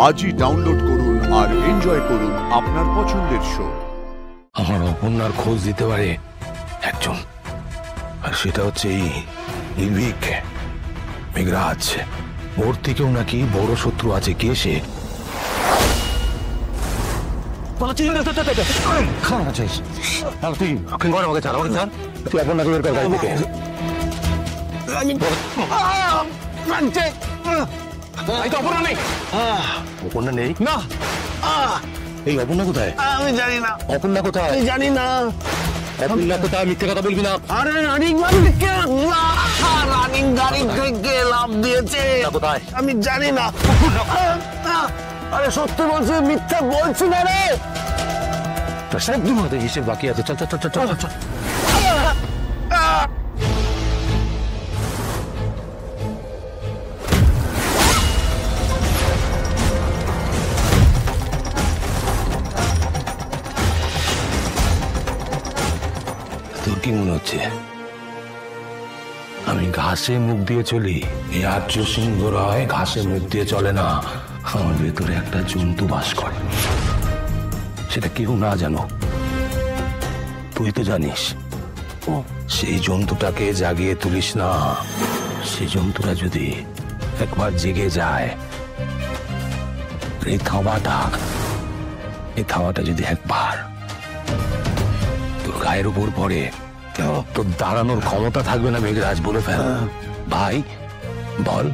আজই ডাউনলোড করুন আর এনজয় করুন আপনার পছন্দের শো। আমার অপর্ণার খোঁজ দিতে পারে একজন, আর সেটা হচ্ছে এই নির্ভীক মেঘরাজ। ওর থেকেও নাকি বড় শত্রু আছে। কে সে? অপর্ণা নেই না। এই অপর্ণা কোথায়? আমি জানি না। অপর্ণা কোথায়? আমি জানি না। অপর্ণা কোথায়? মিথ্যে কথা বলবি না। আরে রানিং গাড়ি থেকে লাভ দিয়েছে। কোথায়? আমি জানি না। আরে সত্যি বলছি, মিথ্যা বলছি না রে। সব দিন মতো হিসেব বাকি আছে। চল চল চল চল চল। তোর কি মনে হচ্ছে আমি ঘাসে মুখ দিয়ে চলি? এই আর্য সিংহ রায় ঘাসে মুখ দিয়ে চলে না। আমার ভেতরে একটা জন্তু বাস করে, সেটা কেউ না জানো, তুই তো জানিস। সেই জন্তুটাকে জাগিয়ে তুলিস না। সেই জন্তুটা যদি একবার জেগে যায়, এই থাওয়াটা যদি একবার তোর গায়ের উপর পড়ে, তোর দাঁড়ানোর ক্ষমতা থাকবে না। মেঘরাজ, বলে ফেল ভাই, বল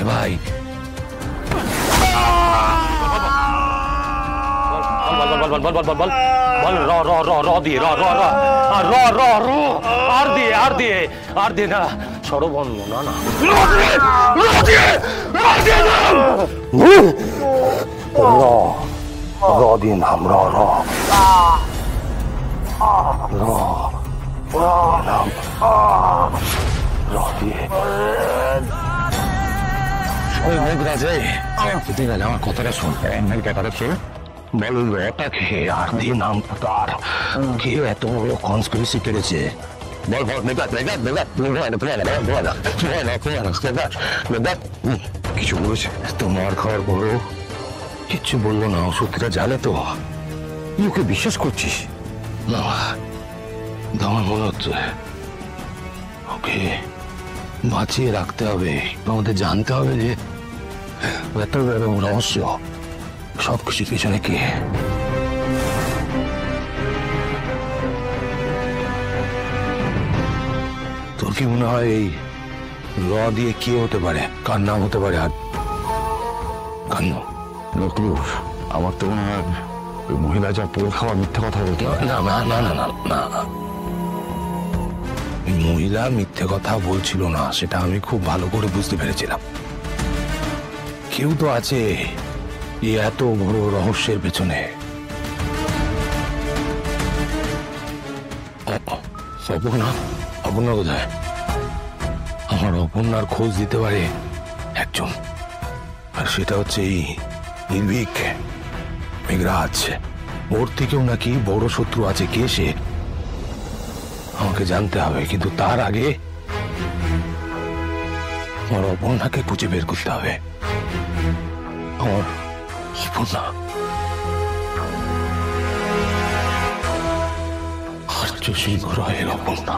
এ ভাই। আর দিয়ে না সরবন্ধ, না না দিয়ে নাম আমার কথাটা শোন। আর দিয়ে নাম তার কেউ এত বড় কনস্পিরেসি করেছে? কিছু বলেছে? তোমার খাওয়ার পরেও কিচ্ছু বললো না। সত্যিটা জানে তো? ওকে বিশ্বাস করছিস? না, আমার মনে হচ্ছে ওকে বাঁচিয়ে রাখতে হবে। আমাদের জানতে হবে যে এত রহস্য সবকিছুর পিছনে কে। তোর কি মনে হয় এই র দিয়ে কে হতে পারে? কার নাম হতে পারে? আর কার নাম? আমার তো মনে হয় ওই মহিলা যা পোল খাওয়া মিথ্যে কথা বলতো। না না না না না না, মহিলা মিথ্যে কথা বলছিল না, সেটা আমি খুব ভালো করে বুঝতে পেরেছিলাম। কেউ তো আছে এই এত বড় রহস্যের পেছনে। অপর্ণা কোথায়? আমার অপর্ণার খোঁজ দিতে পারে একজন, আর সেটা হচ্ছে এই নির্ভীক মেঘরাজ। ওর থেকেও নাকি বড় শত্রু আছে। কে সে? আমাকে জানতে হবে, কিন্তু তার আগে আমার অপর্ণাকে খুঁজে বের করতে হবে। আমার অপর্ণা, আর্য সিংহ রায়ের অপর্ণা।